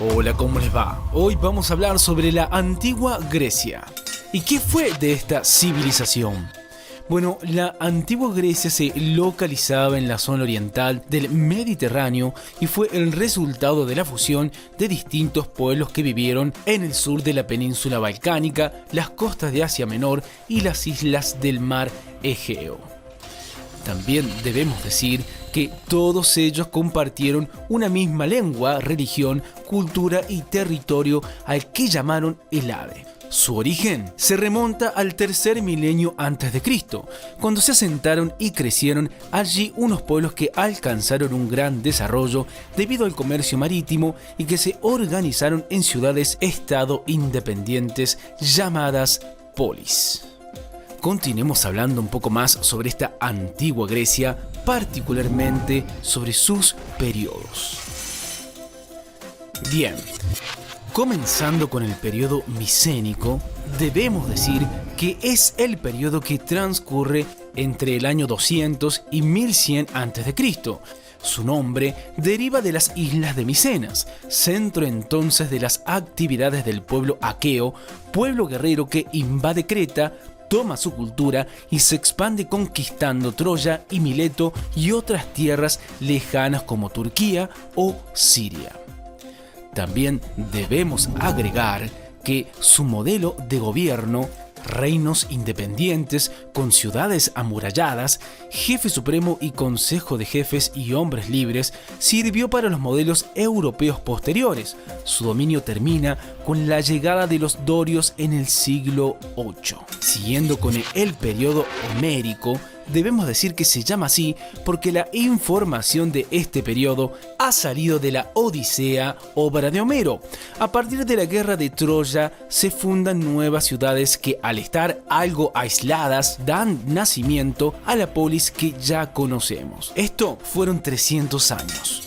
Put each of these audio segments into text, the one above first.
Hola, ¿cómo les va? Hoy vamos a hablar sobre la antigua Grecia. ¿Y qué fue de esta civilización? Bueno, la antigua Grecia se localizaba en la zona oriental del Mediterráneo y fue el resultado de la fusión de distintos pueblos que vivieron en el sur de la península balcánica, las costas de Asia Menor y las islas del mar Egeo. También debemos decir que todos ellos compartieron una misma lengua, religión, cultura y territorio al que llamaron Helade. Su origen se remonta al tercer milenio antes de Cristo, cuando se asentaron y crecieron allí unos pueblos que alcanzaron un gran desarrollo debido al comercio marítimo y que se organizaron en ciudades-estado independientes llamadas polis. Continuemos hablando un poco más sobre esta antigua Grecia, particularmente sobre sus periodos. Bien, comenzando con el periodo micénico, debemos decir que es el periodo que transcurre entre el año 200 y 1100 a.C. Su nombre deriva de las islas de Micenas, centro entonces de las actividades del pueblo aqueo, pueblo guerrero que invade Creta, toma su cultura y se expande conquistando Troya y Mileto y otras tierras lejanas como Turquía o Siria. También debemos agregar que su modelo de gobierno, reinos independientes con ciudades amuralladas, jefe supremo y consejo de jefes y hombres libres, sirvió para los modelos europeos posteriores. Su dominio termina con la llegada de los dorios en el siglo VIII. Siguiendo con el periodo homérico, debemos decir que se llama así porque la información de este periodo ha salido de la Odisea, obra de Homero. A partir de la guerra de Troya se fundan nuevas ciudades que, al estar algo aisladas, dan nacimiento a la polis que ya conocemos. Esto fueron 300 años.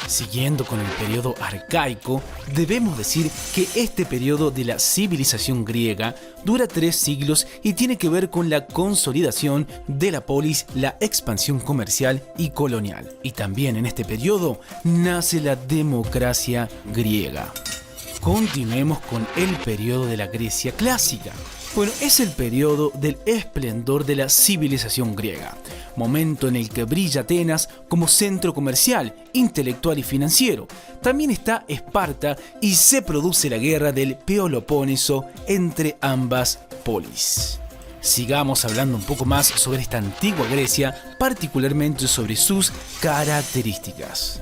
Siguiendo con el periodo arcaico, debemos decir que este periodo de la civilización griega dura 3 siglos y tiene que ver con la consolidación de la polis, la expansión comercial y colonial. Y también en este periodo nace la democracia griega. Continuemos con el periodo de la Grecia clásica. Bueno, es el periodo del esplendor de la civilización griega, momento en el que brilla Atenas como centro comercial, intelectual y financiero. También está Esparta y se produce la guerra del Peloponeso entre ambas polis. Sigamos hablando un poco más sobre esta antigua Grecia, particularmente sobre sus características.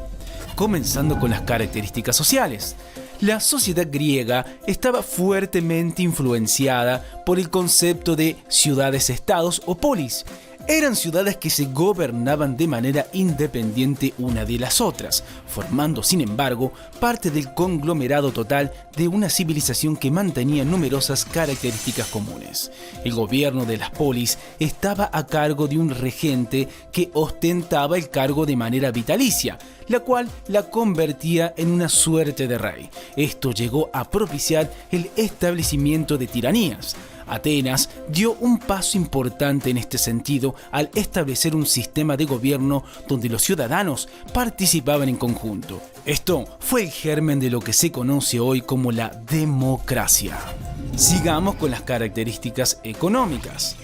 Comenzando con las características sociales. La sociedad griega estaba fuertemente influenciada por el concepto de ciudades-estados o polis. Eran ciudades que se gobernaban de manera independiente una de las otras, formando, sin embargo, parte del conglomerado total de una civilización que mantenía numerosas características comunes. El gobierno de las polis estaba a cargo de un regente que ostentaba el cargo de manera vitalicia, la cual la convertía en una suerte de rey. Esto llegó a propiciar el establecimiento de tiranías. Atenas dio un paso importante en este sentido al establecer un sistema de gobierno donde los ciudadanos participaban en conjunto. Esto fue el germen de lo que se conoce hoy como la democracia. Sigamos con las características económicas.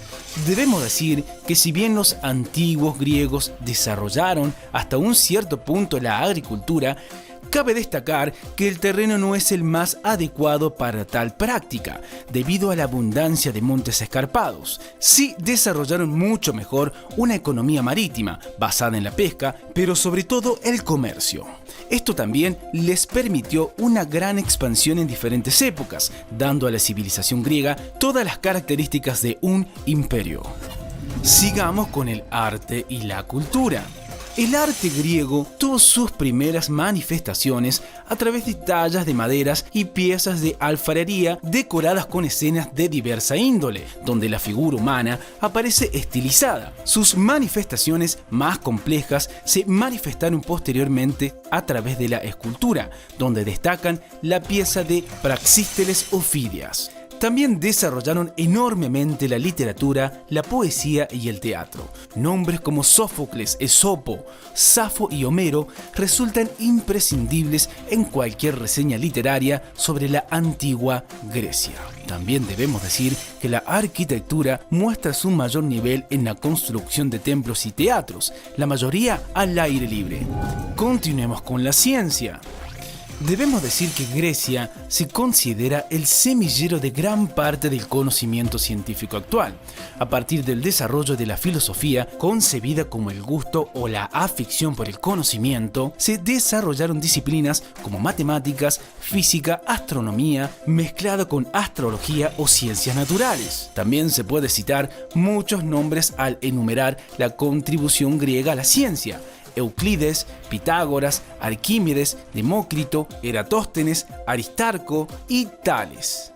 Debemos decir que si bien los antiguos griegos desarrollaron hasta un cierto punto la agricultura, cabe destacar que el terreno no es el más adecuado para tal práctica, debido a la abundancia de montes escarpados. Sí desarrollaron mucho mejor una economía marítima, basada en la pesca, pero sobre todo el comercio. Esto también les permitió una gran expansión en diferentes épocas, dando a la civilización griega todas las características de un imperio. Sigamos con el arte y la cultura. El arte griego tuvo sus primeras manifestaciones a través de tallas de maderas y piezas de alfarería decoradas con escenas de diversa índole, donde la figura humana aparece estilizada. Sus manifestaciones más complejas se manifestaron posteriormente a través de la escultura, donde destacan la pieza de Praxíteles o Fidias. También desarrollaron enormemente la literatura, la poesía y el teatro. Nombres como Sófocles, Esopo, Safo y Homero resultan imprescindibles en cualquier reseña literaria sobre la antigua Grecia. También debemos decir que la arquitectura muestra su mayor nivel en la construcción de templos y teatros, la mayoría al aire libre. Continuemos con la ciencia. Debemos decir que Grecia se considera el semillero de gran parte del conocimiento científico actual. A partir del desarrollo de la filosofía, concebida como el gusto o la afición por el conocimiento, se desarrollaron disciplinas como matemáticas, física, astronomía, mezclada con astrología o ciencias naturales. También se puede citar muchos nombres al enumerar la contribución griega a la ciencia: Euclides, Pitágoras, Arquímedes, Demócrito, Eratóstenes, Aristarco y Tales.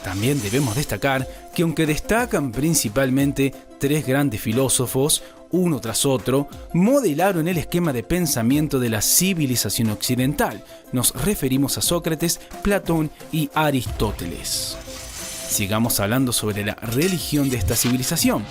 También debemos destacar que aunque destacan principalmente tres grandes filósofos, uno tras otro, modelaron el esquema de pensamiento de la civilización occidental. Nos referimos a Sócrates, Platón y Aristóteles. Sigamos hablando sobre la religión de esta civilización.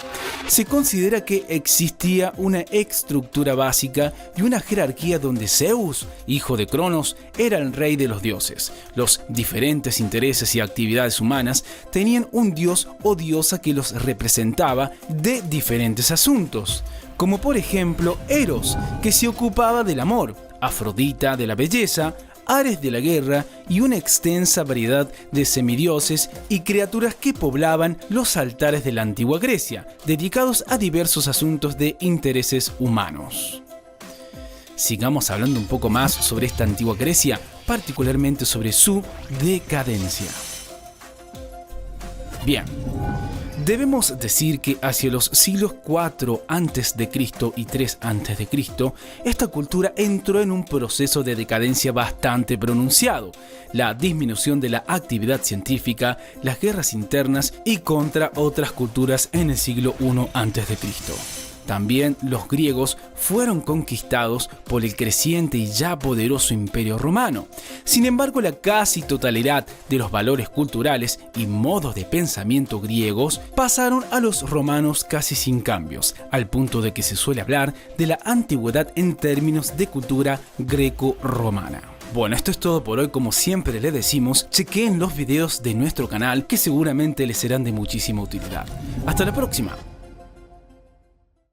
Se considera que existía una estructura básica y una jerarquía donde Zeus, hijo de Cronos, era el rey de los dioses. Los diferentes intereses y actividades humanas tenían un dios o diosa que los representaba de diferentes asuntos, como por ejemplo Eros, que se ocupaba del amor, Afrodita de la belleza, Ares de la guerra y una extensa variedad de semidioses y criaturas que poblaban los altares de la antigua Grecia, dedicados a diversos asuntos de intereses humanos. Sigamos hablando un poco más sobre esta antigua Grecia, particularmente sobre su decadencia. Bien. Debemos decir que hacia los siglos 4 a.C. y 3 a.C., esta cultura entró en un proceso de decadencia bastante pronunciado. La disminución de la actividad científica, las guerras internas y contra otras culturas en el siglo I a.C. También los griegos fueron conquistados por el creciente y ya poderoso Imperio Romano. Sin embargo, la casi totalidad de los valores culturales y modos de pensamiento griegos pasaron a los romanos casi sin cambios, al punto de que se suele hablar de la antigüedad en términos de cultura greco-romana. Bueno, esto es todo por hoy. Como siempre les decimos, chequen los videos de nuestro canal que seguramente les serán de muchísima utilidad. Hasta la próxima.